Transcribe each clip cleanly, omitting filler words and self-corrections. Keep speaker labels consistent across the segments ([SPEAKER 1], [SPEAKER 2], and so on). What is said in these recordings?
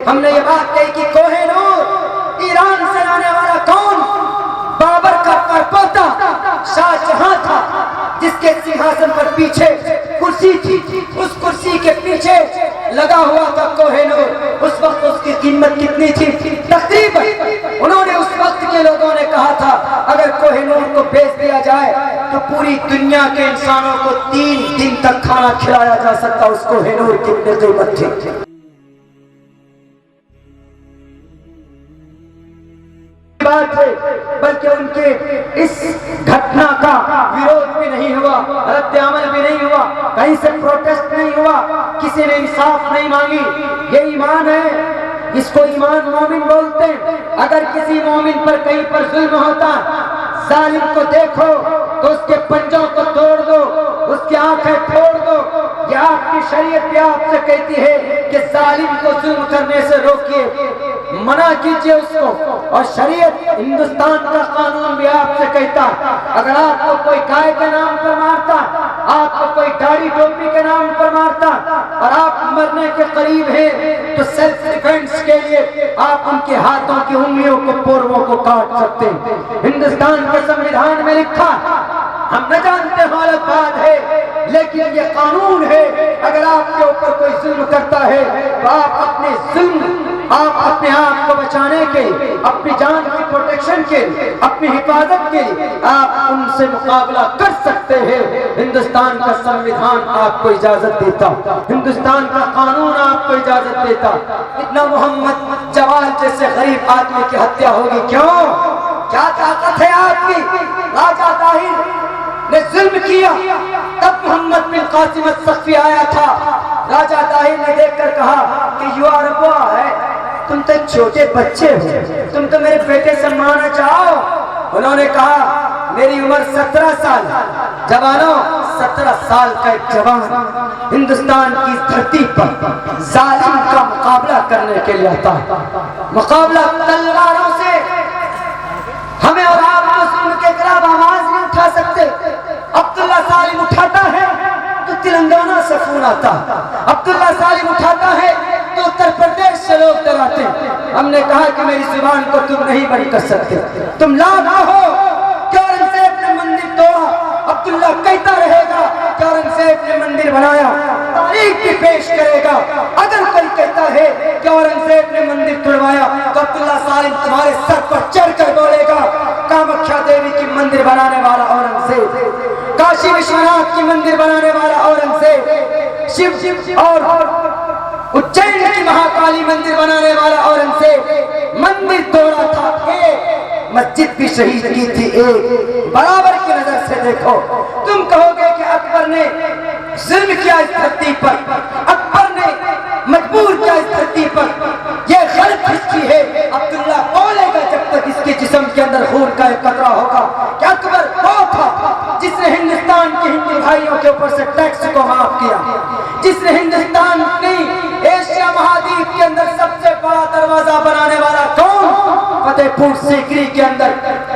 [SPEAKER 1] ہم نے یہ بات کہی کہ کوہ نور ایران سے لانے والا کون؟ بابر کا پرپوتا شاہ جہاں تھا، جس کے سنہاسن پر پیچھے کرسی تھی، اس کرسی کے پیچھے لگا ہوا تھا کوہ نور۔ اس وقت اس کی قیمت کتنی تھی؟ تقریباً انہوں نے اس وقت کے لوگوں نے کہا تھا اگر کوہ نور کو بیچ دیا جائے تو پوری دنیا کے انسانوں کو 3 دن تک کھانا کھلایا جا سکتا۔ اس کوہ نور کتنے قیمت تھی۔ بات ہے بلکہ ان کے اس گھٹنا کا ویرود بھی نہیں ہوا، رد عمل بھی نہیں ہوا، کہیں سے پروٹیسٹ نہیں ہوا، کسی نے انصاف نہیں مانگی۔ یہ ایمان ہے، اس کو ایمان مومن بولتے ہیں۔ اگر کسی مومن پر کہیں پر ظلم ہوتا، ظالم کو دیکھو تو اس کے پنجوں کو توڑ دو، اس کی آنکھیں پھوڑ دو۔ یہ آپ کی شریعت بھی آپ سے کہتی ہے کہ ظالم کو ظلم کرنے سے روکیے، منع کیجئے اس کو۔ اور شریعت ہندوستان کا قانون بھی آپ سے کہتا اگر آپ کو کوئی گائے کے نام پر مارتا، آپ کو کوئی داڑھی ٹوپی کے نام پر مارتا اور آپ مرنے کے قریب ہیں تو سیلف ڈیفینس کے لیے آپ ان کے ہاتھوں کی انگلیوں کو پورووں کو کاٹ سکتے ہیں۔ ہندوستان کے سنویدھان میں لکھا، ہم نہ جانتے حالت بات ہے لیکن یہ قانون ہے، اگر آپ کے اوپر کوئی ظلم کرتا ہے تو آپ اپنے ظلم، آپ اپنے آپ کو بچانے کے لیے، اپنی جان کی پروٹیکشن کے لیے، اپنی حفاظت کے لیے آپ ان سے مقابلہ کر سکتے ہیں۔ ہندوستان کا سنویدھان آپ کو اجازت دیتا، ہندوستان کا قانون آپ کو اجازت دیتا۔ اتنا محمد جوال جیسے غریب آدمی کی ہتیا ہوگی کیوں؟ کیا طاقت ہے آپ کی؟ راجہ طاہر نے ظلم کیا، تب محمد بن قاسم الثقفی آیا تھا۔ راجہ طاہر نے دیکھ کر کہا کہ یو آر بوا ہے، تم تو چھوٹے بچے ہو، تم تو میرے بیٹے سے مارنا چاہو۔ انہوں نے کہا میری عمر 17 سال، جوانوں 17 سال کا ایک جوان ہندوستان کی دھرتی پر ظالم کا مقابلہ کرنے کے لیے آتا ہے۔ مقابلہ تلواروں سے، ہمیں اور آپ کو ظلم کے خلاف آواز نہیں اٹھا سکتے۔ عبداللہ سالم اٹھاتا ہے تو تلنگانہ سے فون آتا، عبداللہ سالم اٹھاتا ہے تو اتر پردیش سے لوگ ڈراتے ہیں۔ ہم نے کہا کہ میری زبان کو تم نہیں بند کر سکتے، تم لا نہ ہو کہ اورنگزیب نے مندر توڑا، عبداللہ کہتا رہے گا کہ اورنگزیب نے مندر بنایا، تاریخ بھی پیش کرے گا۔ اگر کوئی کہتا ہے کہ اورنگزیب نے مندر توڑوایا تو عبداللہ سالم تمہارے سر پر چڑھ کر بولے گا کامکھیا دیوی کی مندر بنانے والا اورنگزیب، کاشی وشوناتھ کی مندر بنانے والا اورنگزیب، شیو اور اجین کی مہاکالی مندر بنانے والا اورنگزیب مندر توڑا تھا، ایک مسجد بھی شہید کی تھی، ایک برابر کی نظر سے دیکھو۔ تم کہو گے کہ اکبر نے ظلم کیا اس دھرتی پر، اکبر نے مجبور کیا اس دھرتی پر، یہ غلط ہسٹری ہے۔ عبداللہ بولے گا جب تک اس کے جسم کے اندر خون کا ایک قطرہ ہوگا کہ اکبر وہ تھا جس نے ہندوستان کے ہندو بھائیوں کے اوپر سے ٹیکس کو معاف کیا، جس نے ہندوستان کی ایشیا مہادیپ کے اندر سب سے بڑا دروازہ بنانے والا کون؟ فتح پور سیکری کے اندر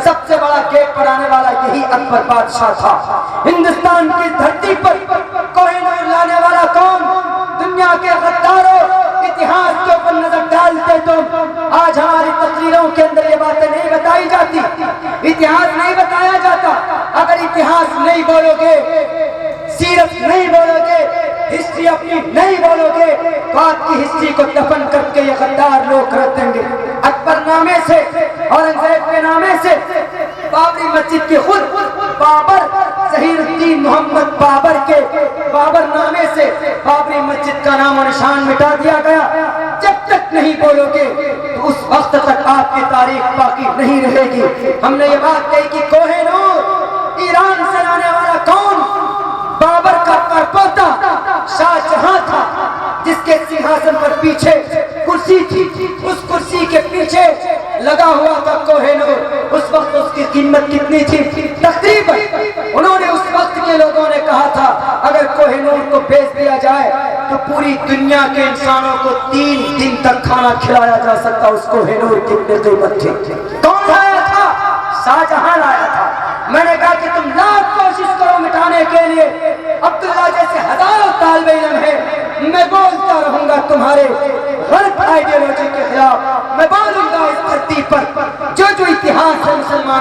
[SPEAKER 1] سب سے بڑا گیٹ بنانے والا یہی اکبر بادشاہ تھا۔ ہندوستان کی دھرتی پر کوہ نور لانے والا کون؟ دنیا کے غداروں، اتہاس کے اوپر نظر ڈالتے تم، آج ہماری تقریروں کے اندر یہ باتیں نہیں بتائی جاتی، اتہاس نہیں بتایا جاتا۔ اگر اتہاس نہیں بولو گے، سیرت نہیں بولو گے، ہسٹری اپنی نہیں بولو گے تو آپ کی ہسٹری کو دفن کر کے یہ غدار لوگ رکھ دیں گے۔ اکبر نامے سے، اورنگزیب کے نامے سے، بابری مسجد کی خود بابر ظہیر الدین محمد بابر کے بابر نامے سے بابری مسجد کا نام و نشان مٹا دیا گیا۔ جب تک نہیں بولو گے تو اس وقت تک آپ کی تاریخ باقی نہیں رہے گی۔ ہم نے یہ بات کہی کہ کوہ نور ایران سے لانے والا کون؟ بابر کا پرپوتا شاہ جہاں تھا، جس کے سنہاسن پر پیچھے کرسی تھی، اس کرسی کے پیچھے لگا ہوا تھا کوہ نور۔ اس وقت اس کی قیمت کتنی تھی؟ تقریباً انہوں نے اس وقت کے لوگوں نے کہا تھا اگر کوہ نور کو بیچ دیا جائے تو پوری دنیا کے انسانوں کو 3 دن تک کھانا کھلایا جا سکتا۔ اس کوہ نور کتنے قیمت تھی؟ کون لایا تھا؟ شاہ جہاں لایا تھا۔ میں نے کہا کہ تم لاکھ کوشش کرو مٹانے کے لیے، عبداللہ جیسے ہزاروں طالب علم ہیں، میں بولتا رہوں گا تمہارے غلط آئیڈیالوجی